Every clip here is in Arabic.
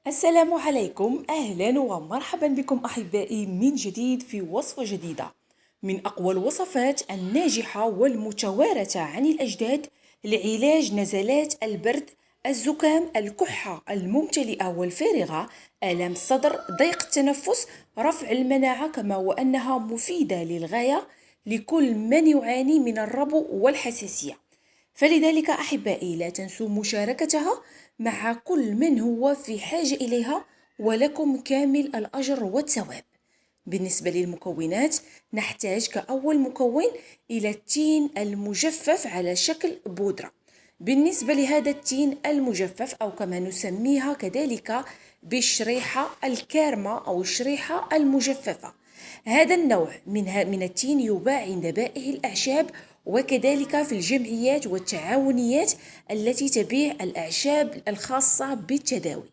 السلام عليكم، أهلا ومرحبا بكم أحبائي من جديد في وصفة جديدة من أقوى الوصفات الناجحة والمتوارثة عن الأجداد لعلاج نزلات البرد، الزكام، الكحة الممتلئة والفارغة، آلام الصدر، ضيق التنفس، رفع المناعة، كما وأنها مفيدة للغاية لكل من يعاني من الربو والحساسية. فلذلك أحبائي لا تنسوا مشاركتها مع كل من هو في حاجة إليها، ولكم كامل الأجر والثواب. بالنسبة للمكونات نحتاج كأول مكون إلى التين المجفف على شكل بودرة. بالنسبة لهذا التين المجفف أو كما نسميها كذلك بالشريحة الكارمة أو الشريحة المجففة، هذا النوع من التين يباع عند بائع الأعشاب وكذلك في الجمعيات والتعاونيات التي تبيع الأعشاب الخاصة بالتداوي.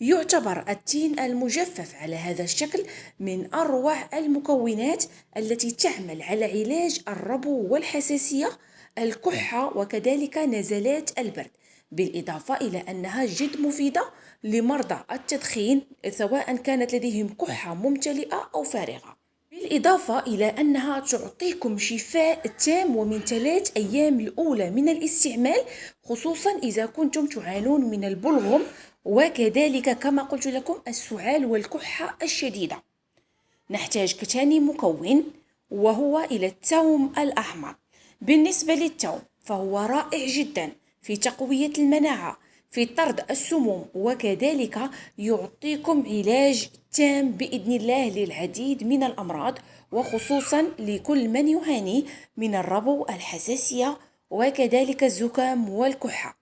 يعتبر التين المجفف على هذا الشكل من أروع المكونات التي تعمل على علاج الربو والحساسية، الكحة وكذلك نزلات البرد، بالإضافة إلى أنها جد مفيدة لمرضى التدخين سواء كانت لديهم كحة ممتلئة أو فارغة، بالإضافة إلى أنها تعطيكم شفاء تام ومن 3 أيام الأولى من الاستعمال، خصوصا إذا كنتم تعانون من البلغم وكذلك كما قلت لكم السعال والكحة الشديدة. نحتاج كتاني مكون وهو إلى الثوم الأحمر. بالنسبة للثوم فهو رائع جدا في تقوية المناعة، في طرد السموم، وكذلك يعطيكم علاج تام بإذن الله للعديد من الأمراض، وخصوصا لكل من يعاني من الربو، الحساسية وكذلك الزكام والكحة.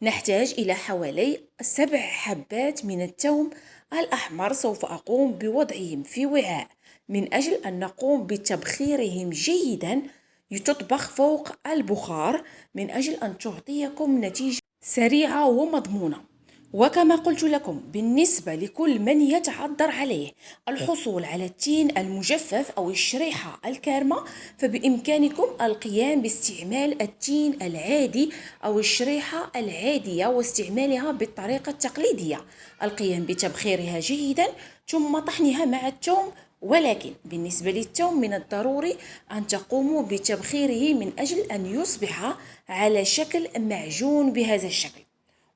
نحتاج إلى حوالي 7 حبات من الثوم الأحمر. سوف أقوم بوضعهم في وعاء من أجل أن نقوم بتبخيرهم جيدا، يتطبخ فوق البخار من أجل أن تعطيكم نتيجة سريعة ومضمونة. وكما قلت لكم بالنسبة لكل من يتعذر عليه الحصول على التين المجفف أو الشريحة الكارمة، فبإمكانكم القيام باستعمال التين العادي أو الشريحة العادية واستعمالها بالطريقة التقليدية، القيام بتبخيرها جيدا ثم طحنها مع الثوم. ولكن بالنسبة للثوم من الضروري أن تقوموا بتبخيره من أجل أن يصبح على شكل معجون بهذا الشكل.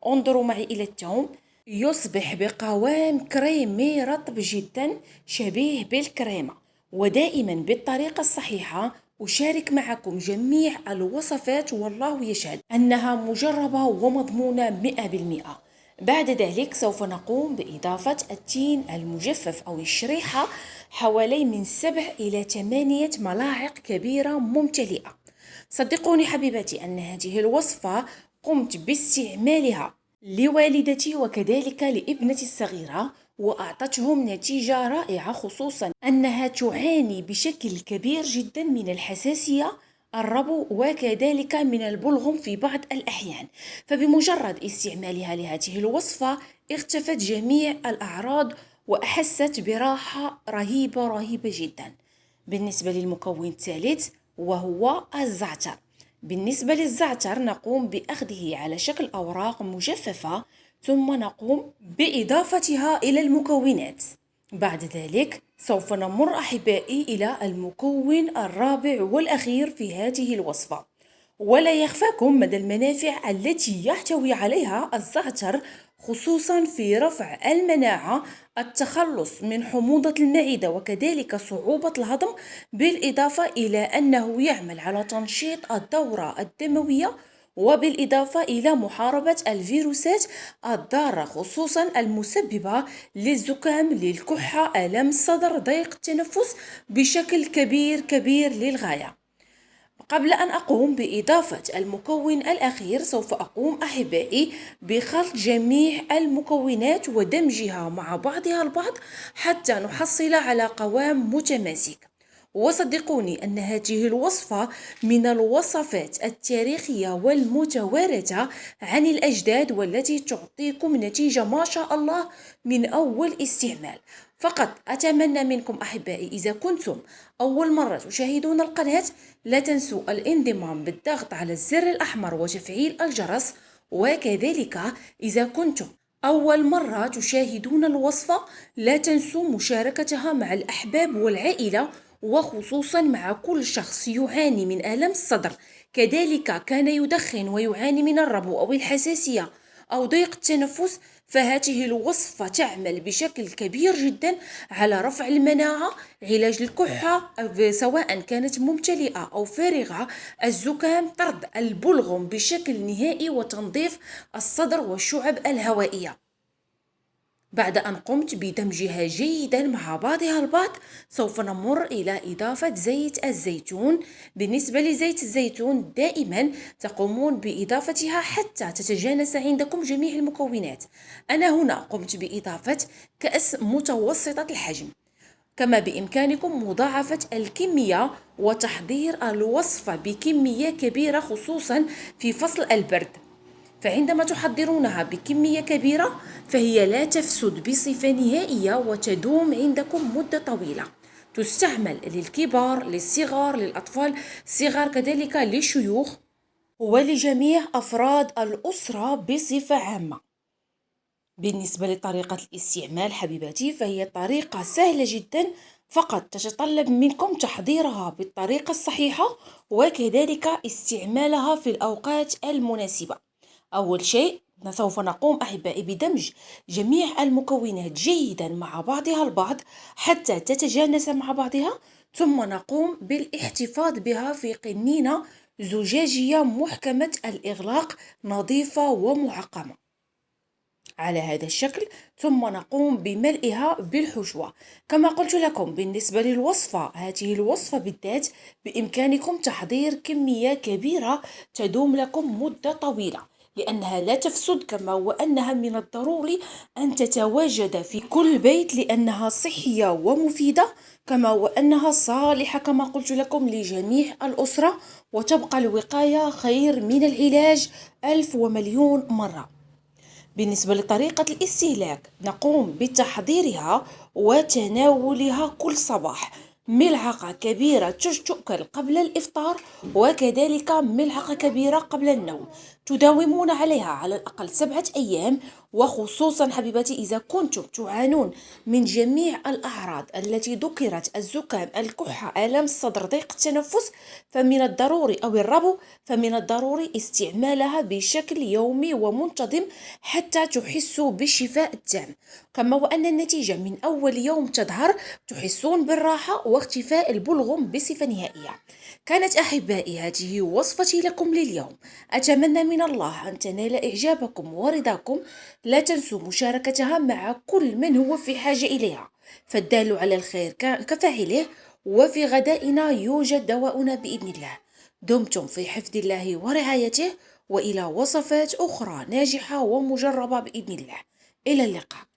انظروا معي إلى الثوم، يصبح بقوام كريمي رطب جدا شبيه بالكريمة. ودائما بالطريقة الصحيحة أشارك معكم جميع الوصفات والله يشهد أنها مجربة ومضمونة 100%. بعد ذلك سوف نقوم بإضافة التين المجفف أو الشريحة حوالي من 7 إلى 8 ملاعق كبيرة ممتلئة. صدقوني حبيباتي أن هذه الوصفة قمت باستعمالها لوالدتي وكذلك لابنتي الصغيرة وأعطتهم نتيجة رائعة، خصوصا أنها تعاني بشكل كبير جدا من الحساسية، الربو وكذلك من البلغم في بعض الأحيان. فبمجرد استعمالها لهذه الوصفة اختفت جميع الأعراض وأحست براحة رهيبة جدا. بالنسبة للمكون الثالث وهو الزعتر. بالنسبة للزعتر نقوم بأخذه على شكل أوراق مجففة ثم نقوم بإضافتها إلى المكونات. بعد ذلك سوف نمر أحبائي إلى المكون الرابع والأخير في هذه الوصفة، ولا يخفاكم مدى المنافع التي يحتوي عليها الزعتر، خصوصا في رفع المناعة، التخلص من حموضة المعدة وكذلك صعوبة الهضم، بالإضافة إلى أنه يعمل على تنشيط الدورة الدموية، وبالإضافة إلى محاربة الفيروسات الضارة خصوصا المسببة للزكام، للكحة، آلام الصدر، ضيق التنفس بشكل كبير للغاية. قبل أن أقوم بإضافة المكون الأخير سوف أقوم أحبائي بخلط جميع المكونات ودمجها مع بعضها البعض حتى نحصل على قوام متماسك. وصدقوني أن هذه الوصفة من الوصفات التاريخية والمتوارثة عن الأجداد والتي تعطيكم نتيجة ما شاء الله من أول استعمال. فقط أتمنى منكم أحبائي إذا كنتم أول مرة تشاهدون القناة لا تنسوا الانضمام بالضغط على الزر الأحمر وتفعيل الجرس، وكذلك إذا كنتم أول مرة تشاهدون الوصفة لا تنسوا مشاركتها مع الأحباب والعائلة، وخصوصا مع كل شخص يعاني من آلام الصدر. كذلك كان يدخن ويعاني من الربو أو الحساسية أو ضيق التنفس، فهذه الوصفة تعمل بشكل كبير جدا على رفع المناعة، علاج الكحة سواء كانت ممتلئة أو فارغة، الزكام، طرد البلغم بشكل نهائي، وتنظيف الصدر والشعب الهوائية. بعد أن قمت بدمجها جيدا مع بعضها البعض، سوف نمر إلى إضافة زيت الزيتون. بالنسبة لزيت الزيتون دائما تقومون بإضافتها حتى تتجانس عندكم جميع المكونات. أنا هنا قمت بإضافة كأس متوسطة الحجم. كما بإمكانكم مضاعفة الكمية وتحضير الوصفة بكمية كبيرة خصوصا في فصل البرد، فعندما تحضرونها بكمية كبيرة فهي لا تفسد بصفة نهائية وتدوم عندكم مدة طويلة. تستعمل للكبار، للصغار، للأطفال الصغار، كذلك للشيوخ ولجميع أفراد الأسرة بصفة عامة. بالنسبة لطريقة الاستعمال حبيباتي فهي طريقة سهلة جدا، فقط تتطلب منكم تحضيرها بالطريقة الصحيحة وكذلك استعمالها في الأوقات المناسبة. أول شيء سوف نقوم أحبائي بدمج جميع المكونات جيدا مع بعضها البعض حتى تتجانس مع بعضها، ثم نقوم بالاحتفاظ بها في قنينة زجاجية محكمة الإغلاق نظيفة ومعقمة على هذا الشكل، ثم نقوم بملئها بالحشوة. كما قلت لكم بالنسبة للوصفة، هذه الوصفة بالذات بإمكانكم تحضير كمية كبيرة تدوم لكم مدة طويلة، لأنها لا تفسد، كما وأنها من الضروري أن تتواجد في كل بيت لأنها صحية ومفيدة، كما وأنها صالحة كما قلت لكم لجميع الأسرة، وتبقى الوقاية خير من العلاج 1000 ومليون مرة. بالنسبة لطريقة الاستهلاك نقوم بتحضيرها وتناولها كل صباح. ملعقة كبيرة تؤكل قبل الإفطار، وكذلك ملعقة كبيرة قبل النوم. تداومون عليها على الأقل 7 أيام، وخصوصا حبيباتي إذا كنتم تعانون من جميع الأعراض التي ذكرت، الزكام، الكحة، آلام الصدر، ضيق التنفس، فمن الضروري أو الربو، فمن الضروري استعمالها بشكل يومي ومنتظم حتى تحسوا بالشفاء التام، كما وأن النتيجة من أول يوم تظهر، تحسون بالراحة واختفاء البلغم بصفة نهائية. كانت أحبائي هذه وصفتي لكم لليوم، أتمنى من الله أن تنال إعجابكم ورضاكم. لا تنسوا مشاركتها مع كل من هو في حاجة إليها، فالدال على الخير كفاعله، وفي غدائنا يوجد دواؤنا بإذن الله. دمتم في حفظ الله ورعايته، وإلى وصفات أخرى ناجحة ومجربة بإذن الله. إلى اللقاء.